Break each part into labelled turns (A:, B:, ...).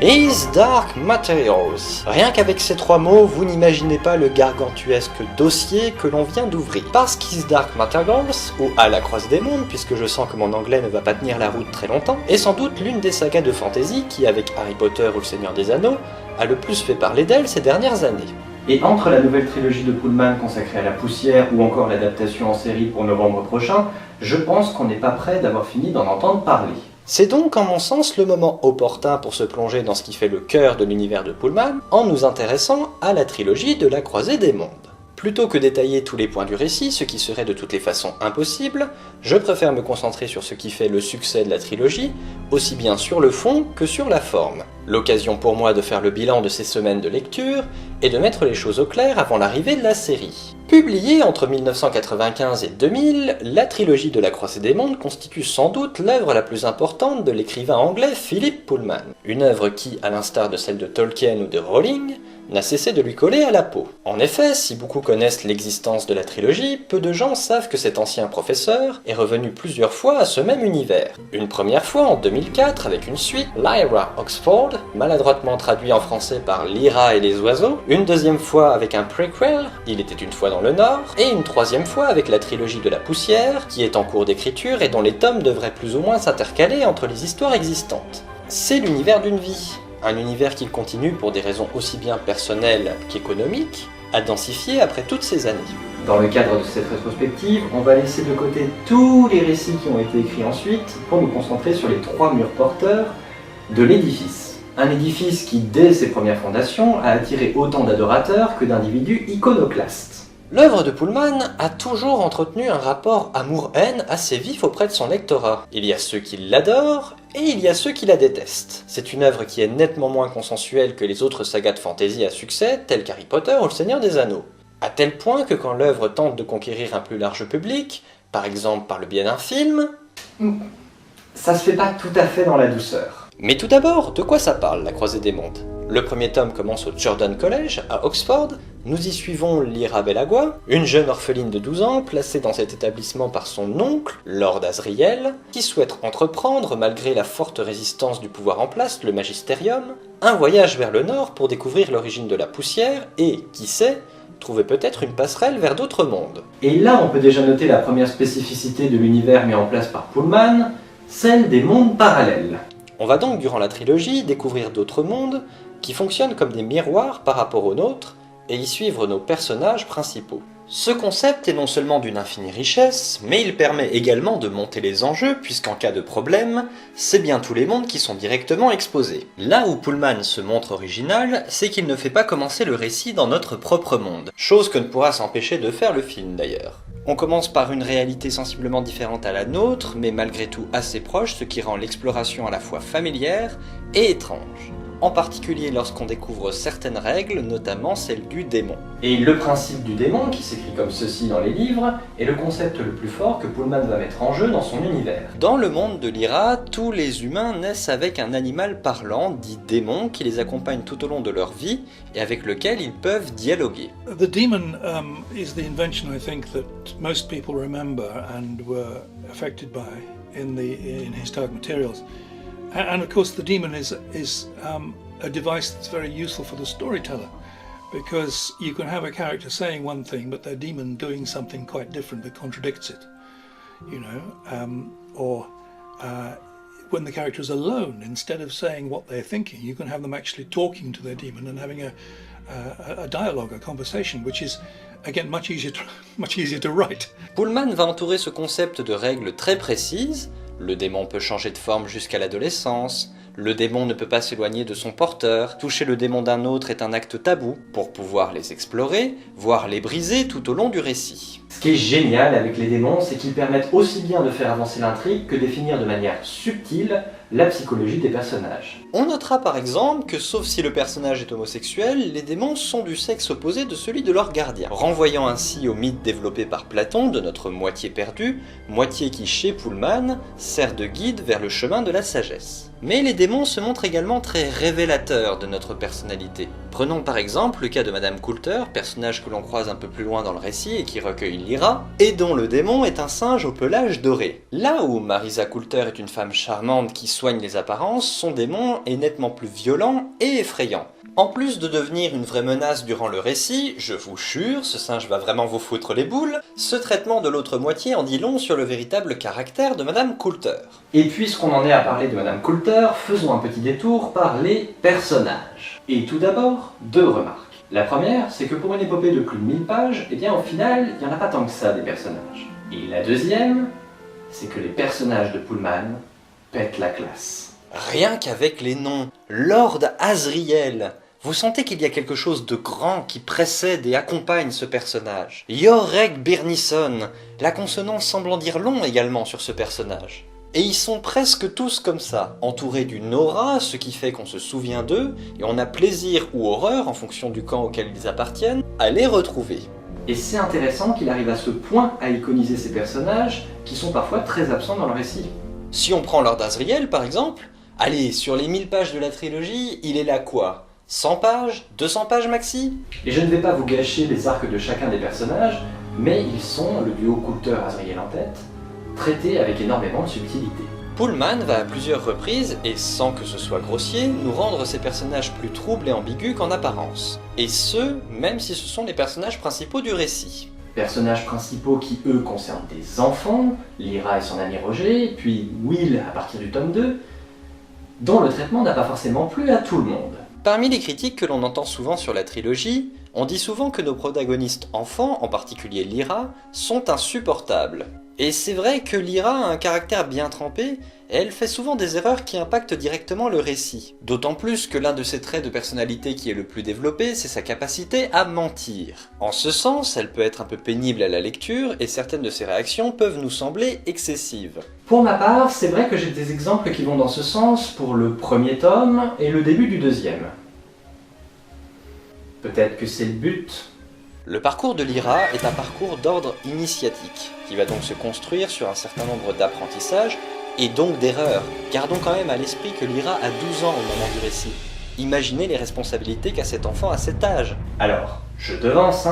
A: His Dark Materials. Rien qu'avec ces trois mots, vous n'imaginez pas le gargantuesque dossier que l'on vient d'ouvrir. Parce qu'His Dark Materials, ou À la croisée des mondes, puisque je sens que mon anglais ne va pas tenir la route très longtemps, est sans doute l'une des sagas de fantasy qui, avec Harry Potter ou le Seigneur des Anneaux, a le plus fait parler d'elle ces dernières années. Et entre la nouvelle trilogie de Pullman consacrée à la poussière ou encore l'adaptation en série pour novembre prochain, je pense qu'on n'est pas prêt d'avoir fini d'en entendre parler. C'est donc, en mon sens, le moment opportun pour se plonger dans ce qui fait le cœur de l'univers de Pullman, en nous intéressant à la trilogie de la croisée des mondes. Plutôt que détailler tous les points du récit, ce qui serait de toutes les façons impossible, je préfère me concentrer sur ce qui fait le succès de la trilogie, aussi bien sur le fond que sur la forme. L'occasion pour moi de faire le bilan de ces semaines de lecture, et de mettre les choses au clair avant l'arrivée de la série. Publiée entre 1995 et 2000, la trilogie de la croisée des mondes constitue sans doute l'œuvre la plus importante de l'écrivain anglais Philip Pullman. Une œuvre qui, à l'instar de celle de Tolkien ou de Rowling, n'a cessé de lui coller à la peau. En effet, si beaucoup connaissent l'existence de la trilogie, peu de gens savent que cet ancien professeur est revenu plusieurs fois à ce même univers. Une première fois en 2004 avec une suite, Lyra Oxford, maladroitement traduit en français par Lyra et les oiseaux, une deuxième fois avec un prequel, Il était une fois dans le Nord, et une troisième fois avec la trilogie de la poussière, qui est en cours d'écriture et dont les tomes devraient plus ou moins s'intercaler entre les histoires existantes. C'est l'univers d'une vie. Un univers qu'il continue, pour des raisons aussi bien personnelles qu'économiques, à densifier après toutes ces années. Dans le cadre de cette rétrospective, on va laisser de côté tous les récits qui ont été écrits ensuite pour nous concentrer sur les trois murs porteurs de l'édifice. Un édifice qui, dès ses premières fondations, a attiré autant d'adorateurs que d'individus iconoclastes. L'œuvre de Pullman a toujours entretenu un rapport amour-haine assez vif auprès de son lectorat. Il y a ceux qui l'adorent, et il y a ceux qui la détestent. C'est une œuvre qui est nettement moins consensuelle que les autres sagas de fantasy à succès, telles qu'Harry Potter ou le Seigneur des Anneaux. À tel point que quand l'œuvre tente de conquérir un plus large public, par exemple par le biais d'un film, ça se fait pas tout à fait dans la douceur. Mais tout d'abord, de quoi ça parle, la croisée des mondes ? Le premier tome commence au Jordan College, à Oxford. Nous y suivons Lyra Belagua, une jeune orpheline de 12 ans placée dans cet établissement par son oncle, Lord Asriel, qui souhaite entreprendre, malgré la forte résistance du pouvoir en place, le Magisterium, un voyage vers le nord pour découvrir l'origine de la poussière et, qui sait, trouver peut-être une passerelle vers d'autres mondes. Et là, on peut déjà noter la première spécificité de l'univers mis en place par Pullman, celle des mondes parallèles. On va donc, durant la trilogie, découvrir d'autres mondes qui fonctionnent comme des miroirs par rapport aux nôtres et y suivre nos personnages principaux. Ce concept est non seulement d'une infinie richesse, mais il permet également de monter les enjeux puisqu'en cas de problème, c'est bien tous les mondes qui sont directement exposés. Là où Pullman se montre original, c'est qu'il ne fait pas commencer le récit dans notre propre monde, chose que ne pourra s'empêcher de faire le film d'ailleurs. On commence par une réalité sensiblement différente à la nôtre, mais malgré tout assez proche, ce qui rend l'exploration à la fois familière et étrange. En particulier lorsqu'on découvre certaines règles, notamment celle du démon. Et le principe du démon, qui s'écrit comme ceci dans les livres, est le concept le plus fort que Pullman va mettre en jeu dans son univers. Dans le monde de Lyra, tous les humains naissent avec un animal parlant, dit démon, qui les accompagne tout au long de leur vie et avec lequel ils peuvent dialoguer.
B: The demon is the invention, I think, that most people remember and were affected by in His Dark Materials. And of course, the demon is a device that's very useful for the storyteller, because you can have a character saying one thing, but their demon doing something quite different that contradicts it. You know, or when the character is alone, instead of saying what they're thinking, you can have them actually talking to their demon and having a dialogue, a conversation, which is again much easier to write.
A: Pullman va entourer ce concept de règles très précises. Le démon peut changer de forme jusqu'à l'adolescence, le démon ne peut pas s'éloigner de son porteur, toucher le démon d'un autre est un acte tabou, pour pouvoir les explorer, voire les briser tout au long du récit. Ce qui est génial avec les démons, c'est qu'ils permettent aussi bien de faire avancer l'intrigue que définir de manière subtile la psychologie des personnages. On notera par exemple que, sauf si le personnage est homosexuel, les démons sont du sexe opposé de celui de leur gardien, renvoyant ainsi au mythe développé par Platon de notre moitié perdue, moitié qui, chez Pullman, sert de guide vers le chemin de la sagesse. Mais les démons se montrent également très révélateurs de notre personnalité, Prenons par exemple le cas de Madame Coulter, personnage que l'on croise un peu plus loin dans le récit et qui recueille Lyra, et dont le démon est un singe au pelage doré. Là où Marisa Coulter est une femme charmante qui soigne les apparences, son démon est nettement plus violent et effrayant. En plus de devenir une vraie menace durant le récit, je vous jure, ce singe va vraiment vous foutre les boules, ce traitement de l'autre moitié en dit long sur le véritable caractère de Madame Coulter. Et puisqu'on en est à parler de Madame Coulter, faisons un petit détour par les personnages. Et tout d'abord, 2 remarques. La première, c'est que pour une épopée de plus de 1000 pages, eh bien au final, il n'y en a pas tant que ça des personnages. Et la deuxième, c'est que les personnages de Pullman pètent la classe. Rien qu'avec les noms, Lord Asriel. Vous sentez qu'il y a quelque chose de grand qui précède et accompagne ce personnage. Jorek Byrnison, la consonance semble en dire long également sur ce personnage. Et ils sont presque tous comme ça, entourés d'une aura, ce qui fait qu'on se souvient d'eux, et on a plaisir ou horreur, en fonction du camp auquel ils appartiennent, à les retrouver. Et c'est intéressant qu'il arrive à ce point à iconiser ces personnages, qui sont parfois très absents dans le récit. Si on prend Lord Asriel par exemple, allez, sur les 1000 pages de la trilogie, il est là quoi ? 100 pages 200 pages maxi. Et je ne vais pas vous gâcher les arcs de chacun des personnages, mais ils sont, le duo Coulter-Asriel en tête, traités avec énormément de subtilité. Pullman va à plusieurs reprises, et sans que ce soit grossier, nous rendre ces personnages plus troubles et ambigus qu'en apparence. Et ce, même si ce sont les personnages principaux du récit. Personnages principaux qui, eux, concernent des enfants, Lyra et son ami Roger, puis Will à partir du tome 2, dont le traitement n'a pas forcément plu à tout le monde. Parmi les critiques que l'on entend souvent sur la trilogie, on dit souvent que nos protagonistes enfants, en particulier Lyra, sont insupportables. Et c'est vrai que Lyra a un caractère bien trempé, et elle fait souvent des erreurs qui impactent directement le récit. D'autant plus que l'un de ses traits de personnalité qui est le plus développé, c'est sa capacité à mentir. En ce sens, elle peut être un peu pénible à la lecture, et certaines de ses réactions peuvent nous sembler excessives. Pour ma part, c'est vrai que j'ai des exemples qui vont dans ce sens pour le premier tome et le début du deuxième. Peut-être que c'est le but. Le parcours de Lyra est un parcours d'ordre initiatique, qui va donc se construire sur un certain nombre d'apprentissages, et donc d'erreurs. Gardons quand même à l'esprit que Lyra a 12 ans au moment du récit. Imaginez les responsabilités qu'a cet enfant à cet âge. Alors, je devance,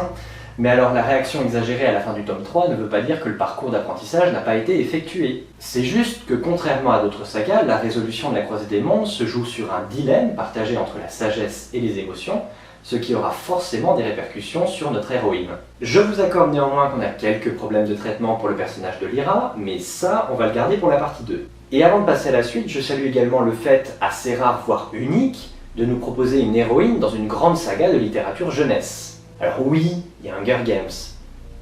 A: mais alors la réaction exagérée à la fin du tome 3 ne veut pas dire que le parcours d'apprentissage n'a pas été effectué. C'est juste que contrairement à d'autres sagas, la résolution de la Croisée des Mondes se joue sur un dilemme partagé entre la sagesse et les émotions, ce qui aura forcément des répercussions sur notre héroïne. Je vous accorde néanmoins qu'on a quelques problèmes de traitement pour le personnage de Lyra, mais ça, on va le garder pour la partie 2. Et avant de passer à la suite, je salue également le fait, assez rare voire unique, de nous proposer une héroïne dans une grande saga de littérature jeunesse. Alors oui, il y a Hunger Games,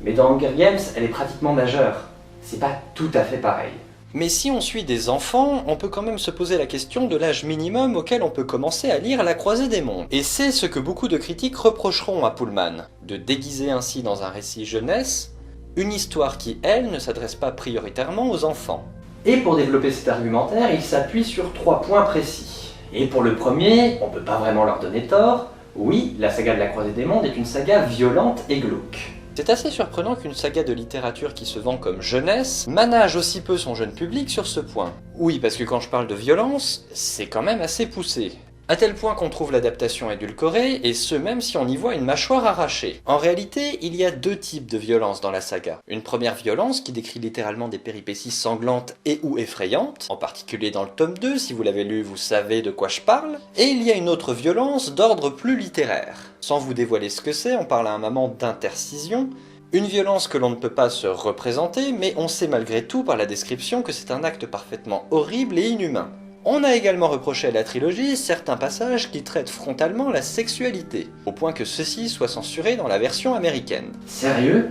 A: mais dans Hunger Games, elle est pratiquement majeure. C'est pas tout à fait pareil. Mais si on suit des enfants, on peut quand même se poser la question de l'âge minimum auquel on peut commencer à lire La Croisée des Mondes. Et c'est ce que beaucoup de critiques reprocheront à Pullman, de déguiser ainsi dans un récit jeunesse une histoire qui, elle, ne s'adresse pas prioritairement aux enfants. Et pour développer cet argumentaire, il s'appuie sur 3 points précis. Et pour le premier, on peut pas vraiment leur donner tort, oui, la saga de La Croisée des Mondes est une saga violente et glauque. C'est assez surprenant qu'une saga de littérature qui se vend comme jeunesse manage aussi peu son jeune public sur ce point. Oui, parce que quand je parle de violence, c'est quand même assez poussé. À tel point qu'on trouve l'adaptation édulcorée, et ce même si on y voit une mâchoire arrachée. En réalité, il y a 2 types de violence dans la saga. Une première violence qui décrit littéralement des péripéties sanglantes et ou effrayantes, en particulier dans le tome 2, si vous l'avez lu, vous savez de quoi je parle. Et il y a une autre violence d'ordre plus littéraire. Sans vous dévoiler ce que c'est, on parle à un moment d'intercision, une violence que l'on ne peut pas se représenter, mais on sait malgré tout par la description que c'est un acte parfaitement horrible et inhumain. On a également reproché à la trilogie certains passages qui traitent frontalement la sexualité, au point que ceux-ci soient censurés dans la version américaine. Sérieux ?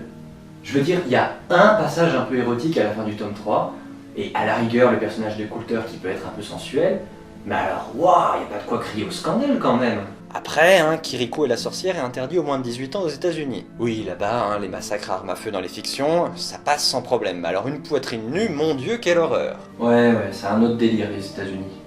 A: Je veux dire, il y a un passage un peu érotique à la fin du tome 3, et à la rigueur le personnage de Coulter qui peut être un peu sensuel, mais alors, waouh, il n'y a pas de quoi crier au scandale quand même. Après, Kiriko et la sorcière est interdit aux moins de 18 ans aux États-Unis. Oui, là-bas, les massacres à armes à feu dans les fictions, ça passe sans problème. Mais alors une poitrine nue, mon Dieu, quelle horreur. Ouais, c'est un autre délire, les États-Unis.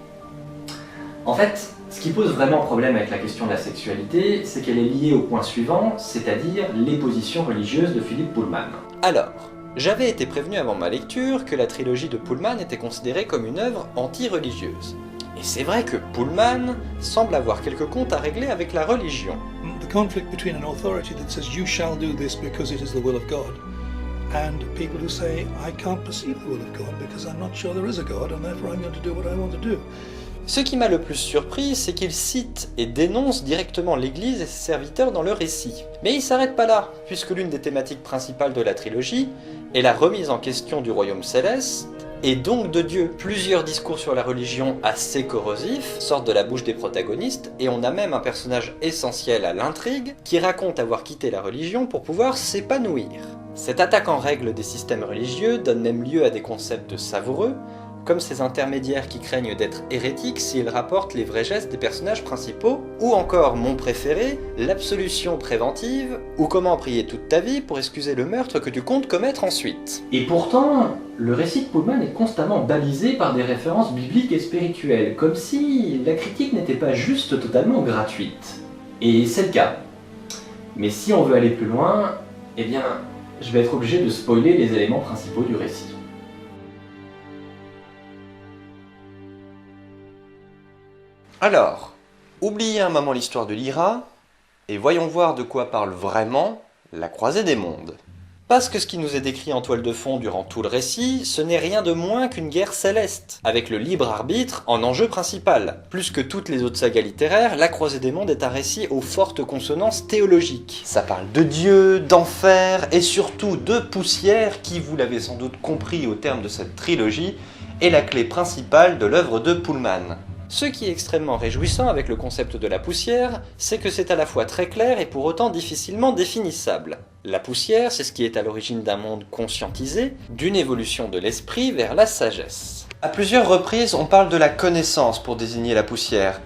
A: En fait, ce qui pose vraiment problème avec la question de la sexualité, c'est qu'elle est liée au point suivant, c'est-à-dire les positions religieuses de Philip Pullman. Alors, j'avais été prévenu avant ma lecture que la trilogie de Pullman était considérée comme une œuvre anti-religieuse. Et c'est vrai que Pullman semble avoir quelques comptes à régler avec la religion.
B: The conflict between an authority that says you shall do this because it is the will of God, and people who say I can't perceive the will of God because I'm not sure there is a God and therefore I'm going to do what I want to do.
A: Ce qui m'a le plus surpris, c'est qu'il cite et dénonce directement l'Église et ses serviteurs dans le récit. Mais il s'arrête pas là, puisque l'une des thématiques principales de la trilogie est la remise en question du royaume céleste, et donc de Dieu. Plusieurs discours sur la religion assez corrosifs sortent de la bouche des protagonistes, et on a même un personnage essentiel à l'intrigue qui raconte avoir quitté la religion pour pouvoir s'épanouir. Cette attaque en règle des systèmes religieux donne même lieu à des concepts savoureux, comme ces intermédiaires qui craignent d'être hérétiques s'ils rapportent les vrais gestes des personnages principaux, ou encore mon préféré, l'absolution préventive, ou comment prier toute ta vie pour excuser le meurtre que tu comptes commettre ensuite. Et pourtant, le récit de Pullman est constamment balisé par des références bibliques et spirituelles, comme si la critique n'était pas juste totalement gratuite. Et c'est le cas. Mais si on veut aller plus loin, eh bien, je vais être obligé de spoiler les éléments principaux du récit. Alors, oubliez un moment l'histoire de Lyra, et voyons voir de quoi parle vraiment la Croisée des Mondes. Parce que ce qui nous est décrit en toile de fond durant tout le récit, ce n'est rien de moins qu'une guerre céleste, avec le libre arbitre en enjeu principal. Plus que toutes les autres sagas littéraires, la Croisée des Mondes est un récit aux fortes consonances théologiques. Ça parle de Dieu, d'enfer, et surtout de poussière, qui, vous l'avez sans doute compris au terme de cette trilogie, est la clé principale de l'œuvre de Pullman. Ce qui est extrêmement réjouissant avec le concept de la poussière, c'est que c'est à la fois très clair et pour autant difficilement définissable. La poussière, c'est ce qui est à l'origine d'un monde conscientisé, d'une évolution de l'esprit vers la sagesse. À plusieurs reprises, on parle de la connaissance pour désigner la poussière,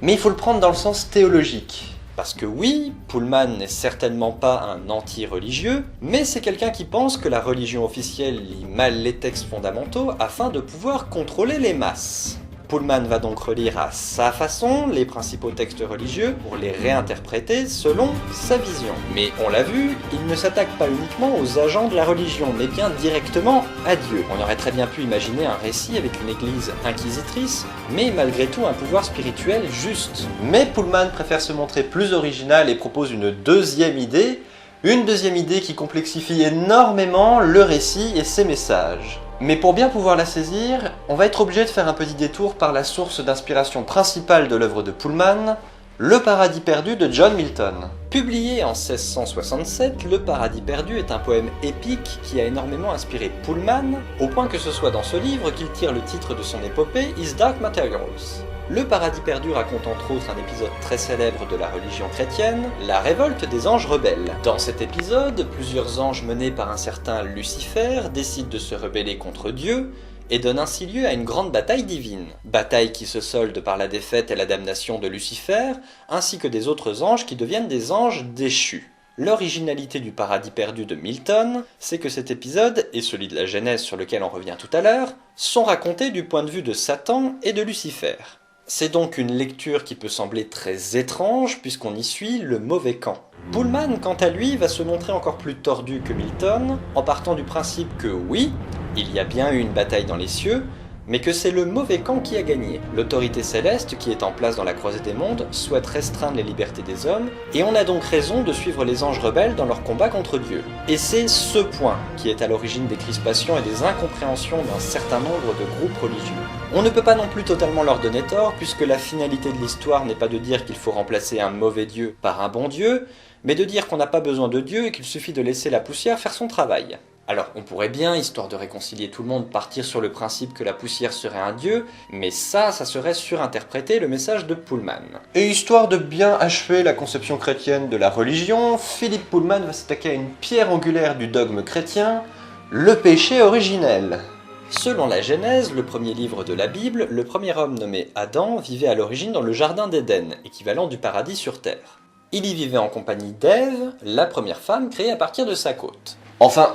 A: mais il faut le prendre dans le sens théologique. Parce que oui, Pullman n'est certainement pas un anti-religieux, mais c'est quelqu'un qui pense que la religion officielle lit mal les textes fondamentaux afin de pouvoir contrôler les masses. Pullman va donc relire à sa façon les principaux textes religieux pour les réinterpréter selon sa vision. Mais on l'a vu, il ne s'attaque pas uniquement aux agents de la religion, mais bien directement à Dieu. On aurait très bien pu imaginer un récit avec une église inquisitrice, mais malgré tout un pouvoir spirituel juste. Mais Pullman préfère se montrer plus original et propose une deuxième idée qui complexifie énormément le récit et ses messages. Mais pour bien pouvoir la saisir, on va être obligé de faire un petit détour par la source d'inspiration principale de l'œuvre de Pullman, Le Paradis perdu de John Milton. Publié en 1667, Le Paradis perdu est un poème épique qui a énormément inspiré Pullman, au point que ce soit dans ce livre qu'il tire le titre de son épopée, His Dark Materials. Le Paradis perdu raconte entre autres un épisode très célèbre de la religion chrétienne, la révolte des anges rebelles. Dans cet épisode, plusieurs anges menés par un certain Lucifer décident de se rebeller contre Dieu et donnent ainsi lieu à une grande bataille divine. Bataille qui se solde par la défaite et la damnation de Lucifer, ainsi que des autres anges qui deviennent des anges déchus. L'originalité du Paradis perdu de Milton, c'est que cet épisode, et celui de la Genèse sur lequel on revient tout à l'heure, sont racontés du point de vue de Satan et de Lucifer. C'est donc une lecture qui peut sembler très étrange puisqu'on y suit le mauvais camp. Pullman, quant à lui, va se montrer encore plus tordu que Milton, en partant du principe que oui, il y a bien eu une bataille dans les cieux, mais que c'est le mauvais camp qui a gagné. L'autorité céleste, qui est en place dans la Croisée des Mondes, souhaite restreindre les libertés des hommes, et on a donc raison de suivre les anges rebelles dans leur combat contre Dieu. Et c'est ce point qui est à l'origine des crispations et des incompréhensions d'un certain nombre de groupes religieux. On ne peut pas non plus totalement leur donner tort, puisque la finalité de l'histoire n'est pas de dire qu'il faut remplacer un mauvais Dieu par un bon Dieu, mais de dire qu'on n'a pas besoin de Dieu et qu'il suffit de laisser la poussière faire son travail. Alors, on pourrait bien, histoire de réconcilier tout le monde, partir sur le principe que la poussière serait un dieu, mais ça serait surinterpréter le message de Pullman. Et histoire de bien achever la conception chrétienne de la religion, Philippe Pullman va s'attaquer à une pierre angulaire du dogme chrétien, le péché originel. Selon la Genèse, le premier livre de la Bible, le premier homme nommé Adam vivait à l'origine dans le jardin d'Éden, équivalent du paradis sur terre. Il y vivait en compagnie d'Ève, la première femme créée à partir de sa côte. Enfin,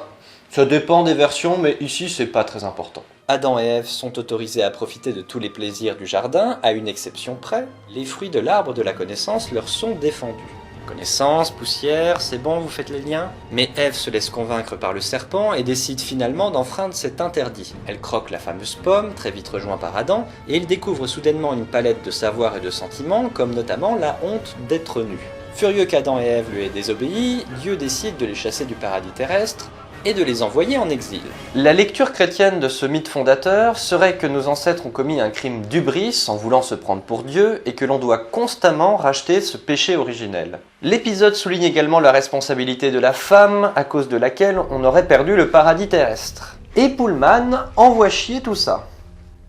A: ça dépend des versions, mais ici c'est pas très important. Adam et Ève sont autorisés à profiter de tous les plaisirs du jardin, à une exception près, les fruits de l'arbre de la connaissance leur sont défendus. Connaissance, poussière, c'est bon, vous faites les liens? Mais Ève se laisse convaincre par le serpent et décide finalement d'enfreindre cet interdit. Elle croque la fameuse pomme, très vite rejoint par Adam, et il découvre soudainement une palette de savoirs et de sentiments, comme notamment la honte d'être nu. Furieux qu'Adam et Ève lui aient désobéi, Dieu décide de les chasser du paradis terrestre, et de les envoyer en exil. La lecture chrétienne de ce mythe fondateur serait que nos ancêtres ont commis un crime d'hubris en voulant se prendre pour Dieu et que l'on doit constamment racheter ce péché originel. L'épisode souligne également la responsabilité de la femme à cause de laquelle on aurait perdu le paradis terrestre. Et Pullman envoie chier tout ça.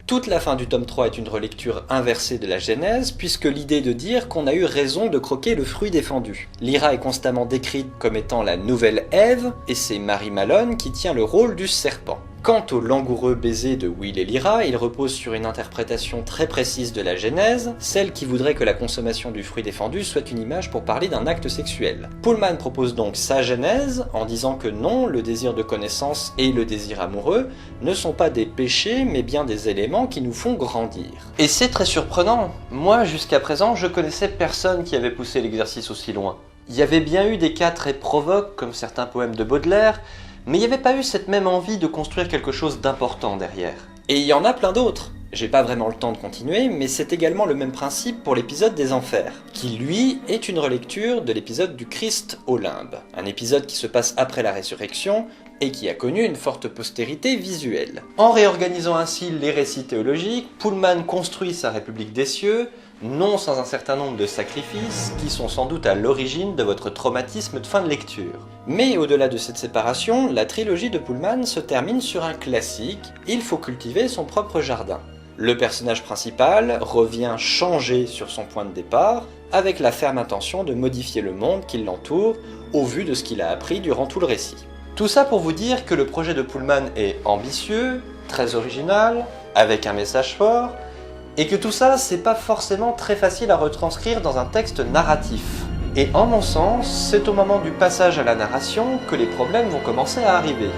A: Toute la fin du tome 3 est une relecture inversée de la Genèse, puisque l'idée de dire qu'on a eu raison de croquer le fruit défendu. Lyra est constamment décrite comme étant la nouvelle Ève, et c'est Mary Mallon qui tient le rôle du serpent. Quant au langoureux baiser de Will et Lyra, il repose sur une interprétation très précise de la Genèse, celle qui voudrait que la consommation du fruit défendu soit une image pour parler d'un acte sexuel. Pullman propose donc sa Genèse en disant que non, le désir de connaissance et le désir amoureux ne sont pas des péchés mais bien des éléments qui nous font grandir. Et c'est très surprenant, moi jusqu'à présent je connaissais personne qui avait poussé l'exercice aussi loin. Il y avait bien eu des cas très provoques comme certains poèmes de Baudelaire, mais il n'y avait pas eu cette même envie de construire quelque chose d'important derrière. Et il y en a plein d'autres. J'ai pas vraiment le temps de continuer, mais c'est également le même principe pour l'épisode des Enfers, qui lui est une relecture de l'épisode du Christ au limbe, un épisode qui se passe après la résurrection et qui a connu une forte postérité visuelle. En réorganisant ainsi les récits théologiques, Pullman construit sa République des cieux, non sans un certain nombre de sacrifices qui sont sans doute à l'origine de votre traumatisme de fin de lecture. Mais au-delà de cette séparation, la trilogie de Pullman se termine sur un classique, il faut cultiver son propre jardin. Le personnage principal revient changé sur son point de départ, avec la ferme intention de modifier le monde qui l'entoure, au vu de ce qu'il a appris durant tout le récit. Tout ça pour vous dire que le projet de Pullman est ambitieux, très original, avec un message fort, et que tout ça, c'est pas forcément très facile à retranscrire dans un texte narratif. Et en mon sens, c'est au moment du passage à la narration que les problèmes vont commencer à arriver.